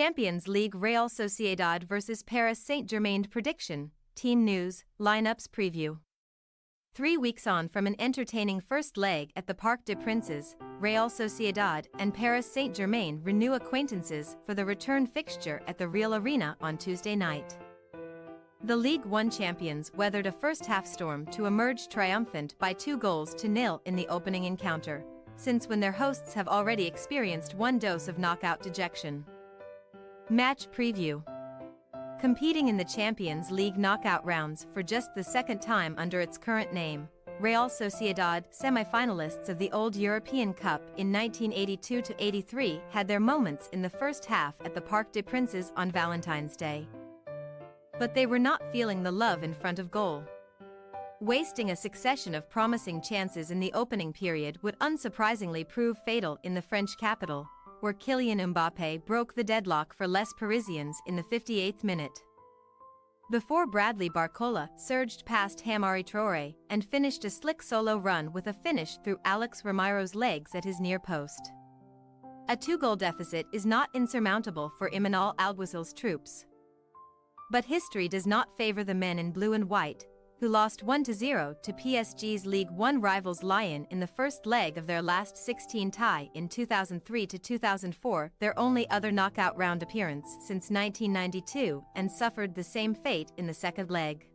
Champions League Real Sociedad vs Paris Saint-Germain prediction, team news, lineups preview. 3 weeks on from an entertaining first leg at the Parc des Princes, Real Sociedad and Paris Saint-Germain renew acquaintances for the return fixture at the Reale Arena on Tuesday night. The Ligue 1 champions weathered a first-half storm to emerge triumphant by 2-0 in the opening encounter, since when their hosts have already experienced one dose of knockout dejection. Match preview. Competing in the Champions League knockout rounds for just the second time under its current name, Real Sociedad, semi-finalists of the old European Cup in 1982-83, had their moments in the first half at the Parc des Princes on Valentine's Day. But they were not feeling the love in front of goal. Wasting a succession of promising chances in the opening period would unsurprisingly prove fatal in the French capital, where Kylian Mbappé broke the deadlock for Les Parisiens in the 58th minute. Before Bradley Barcola surged past Amari Traoré and finished a slick solo run with a finish through Alex Ramiro's legs at his near post. A 2-goal deficit is not insurmountable for Imanol Alguacil's troops. But history does not favor the men in blue and white, who lost 1-0 to PSG's Ligue 1 rivals Lyon in the first leg of their last 16 tie in 2003-2004, their only other knockout round appearance since 1992, and suffered the same fate in the second leg.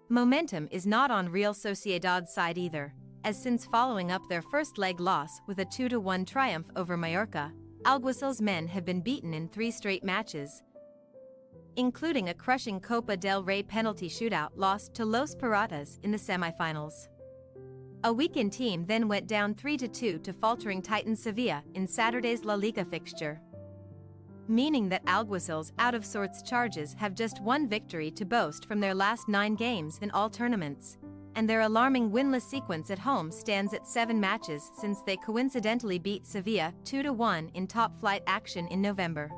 Momentum is not on Real Sociedad's side either, as since following up their first leg loss with a 2-1 triumph over Mallorca, Alguacil's men have been beaten in 3 straight matches, including a crushing Copa del Rey penalty shootout loss to Los Piratas in the semi-finals. A weakened team then went down 3-2 to faltering Titan Sevilla in Saturday's La Liga fixture, meaning that Alguacil's out-of-sorts charges have just one victory to boast from their last 9 games in all tournaments, and their alarming winless sequence at home stands at 7 matches since they coincidentally beat Sevilla 2-1 in top-flight action in November.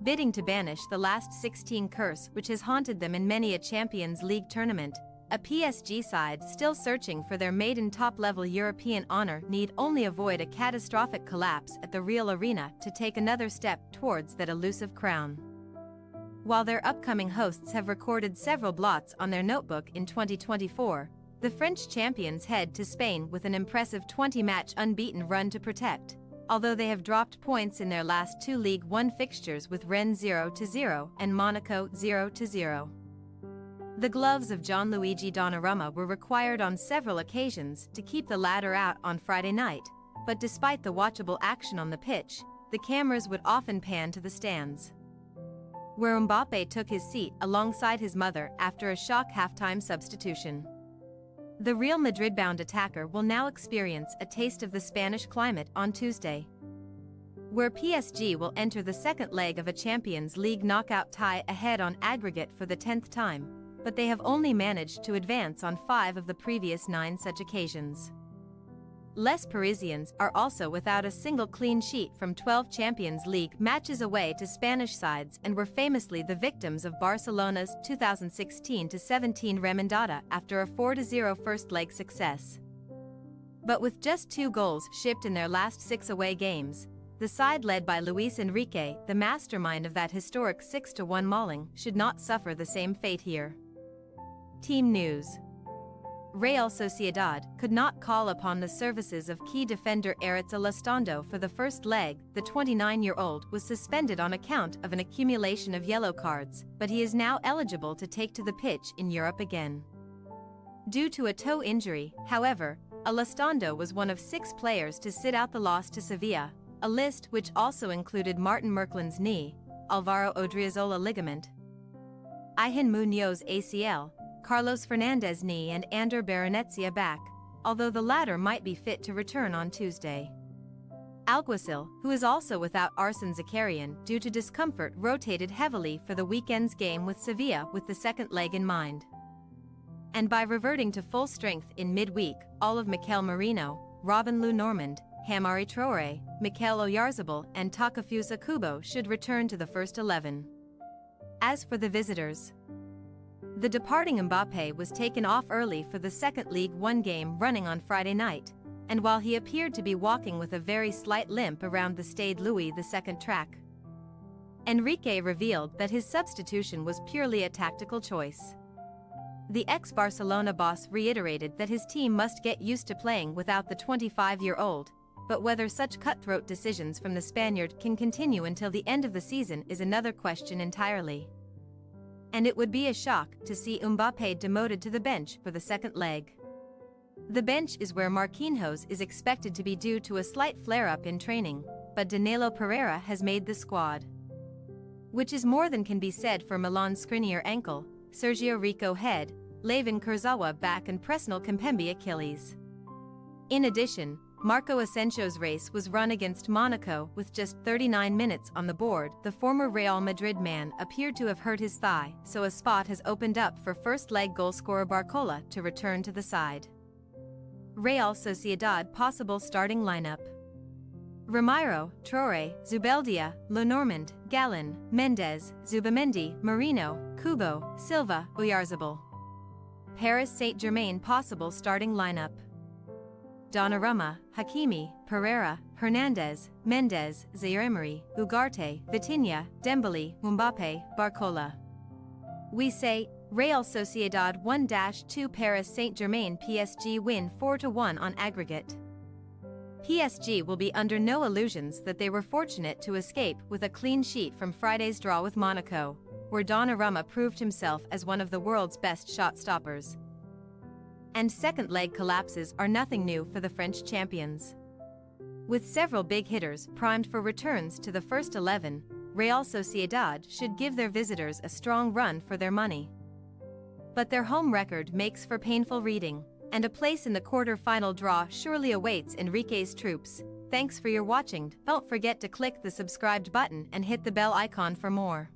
Bidding to banish the last 16 curse which has haunted them in many a Champions League tournament, a PSG side still searching for their maiden top-level European honor need only avoid a catastrophic collapse at the Reale Arena to take another step towards that elusive crown. While their upcoming hosts have recorded several blots on their notebook in 2024, the French champions head to Spain with an impressive 20-match unbeaten run to protect, although they have dropped points in their last 2 Ligue 1 fixtures with Rennes 0-0 and Monaco 0-0. The gloves of Gianluigi Donnarumma were required on several occasions to keep the latter out on Friday night, but despite the watchable action on the pitch, the cameras would often pan to the stands, where Mbappé took his seat alongside his mother after a shock halftime substitution. The Real Madrid-bound attacker will now experience a taste of the Spanish climate on Tuesday, where PSG will enter the second leg of a Champions League knockout tie ahead on aggregate for the 10th time, but they have only managed to advance on 5 of the previous 9 such occasions. Les Parisiens are also without a single clean sheet from 12 Champions League matches away to Spanish sides and were famously the victims of Barcelona's 2016-17 remontada after a 4-0 first-leg success. But with just 2 goals shipped in their last 6 away games, the side led by Luis Enrique, the mastermind of that historic 6-1 mauling, should not suffer the same fate here. Team news. Real Sociedad could not call upon the services of key defender Eritz Elizondo for the first leg. The 29-year-old was suspended on account of an accumulation of yellow cards, but he is now eligible to take to the pitch in Europe again. Due to a toe injury, however, Elizondo was one of 6 players to sit out the loss to Sevilla, a list which also included Martin Merklin's knee, Alvaro Odriozola ligament, Ayhan Munoz ACL, Carlos Fernandez knee and Ander Baranetsia back, although the latter might be fit to return on Tuesday. Alguacil, who is also without Arsene Zakarian due to discomfort, rotated heavily for the weekend's game with Sevilla with the second leg in mind. And by reverting to full strength in midweek, all of Mikel Merino, Robin Lou Normand, Amari Traoré, Mikel Oyarzabal and Takefusa Kubo should return to the first 11. As for the visitors, the departing Mbappé was taken off early for the second Ligue 1 game running on Friday night, and while he appeared to be walking with a very slight limp around the Stade Louis II track, Enrique revealed that his substitution was purely a tactical choice. The ex-Barcelona boss reiterated that his team must get used to playing without the 25-year-old, but whether such cutthroat decisions from the Spaniard can continue until the end of the season is another question entirely. And it would be a shock to see Mbappé demoted to the bench for the second leg. The bench is where Marquinhos is expected to be due to a slight flare-up in training, but Danilo Pereira has made the squad. Which is more than can be said for Milan Skriniar ankle, Sergio Rico head, Layvin Kurzawa back and Presnel Kimpembe Achilles. In addition, Marco Asensio's race was run against Monaco with just 39 minutes on the board. The former Real Madrid man appeared to have hurt his thigh, so a spot has opened up for first-leg goalscorer Barcola to return to the side. Real Sociedad possible starting lineup: Ramiro, Traoré, Zubeldia, Lenormand, Gallin, Mendes, Zubamendi, Marino, Kubo, Silva, Oyarzabal. Paris Saint-Germain possible starting lineup: Donnarumma, Hakimi, Pereira, Hernandez, Mendes, Zaire-Emery, Ugarte, Vitinha, Dembele, Mbappé, Barcola. We say, Real Sociedad 1-2 Paris Saint-Germain PSG win 4-1 on aggregate. PSG will be under no illusions that they were fortunate to escape with a clean sheet from Friday's draw with Monaco, where Donnarumma proved himself as one of the world's best shot stoppers. And second-leg collapses are nothing new for the French champions. With several big hitters primed for returns to the first 11, Real Sociedad should give their visitors a strong run for their money. But their home record makes for painful reading, and a place in the quarter-final draw surely awaits Enrique's troops. Thanks for your watching. Don't forget to click the subscribed button and hit the bell icon for more.